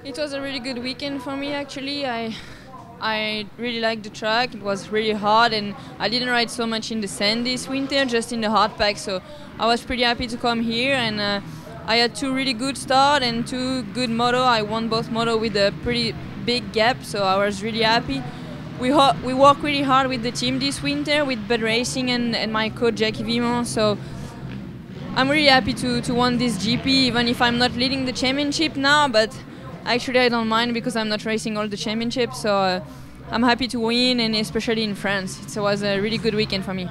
It was a really good weekend for me actually. I really liked the track. It was really hard and I didn't ride so much in the sand this winter, just in the hard pack, so I was pretty happy to come here, and I had two really good starts and two good moto. I won both moto with a pretty big gap, so I was really happy. We worked really hard with the team this winter with Bud Racing and my coach Jackie Vimon, so I'm really happy to win this GP, even if I'm not leading the championship now, but actually I don't mind because I'm not racing all the championships, so I'm happy to win, and especially in France. It was a really good weekend for me.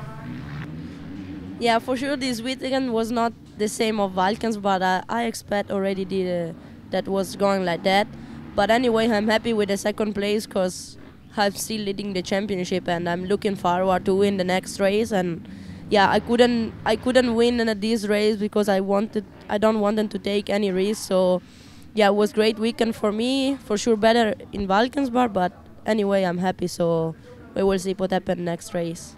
Yeah, for sure this weekend was not the same of Balkans, but I expect already that was going like that. But anyway, I'm happy with the second place because I'm still leading the championship, and I'm looking forward to win the next race. And yeah, I couldn't win in this race because I don't want them to take any risk. So yeah, it was a great weekend for me. For sure better in Balkans bar, but anyway, I'm happy. So we will see what happens next race.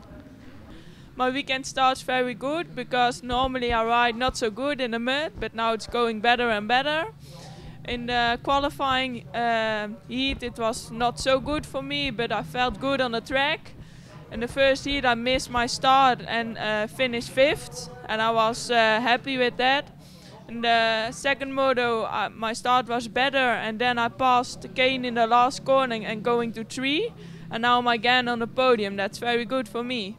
My weekend starts very good because normally I ride not so good in the mud, but now it's going better and better. In the qualifying heat it was not so good for me, but I felt good on the track. In the first heat I missed my start and finished 5th, and I was happy with that. In the second moto my start was better, and then I passed Kane in the last corner and going to 3, and now I'm again on the podium. That's very good for me.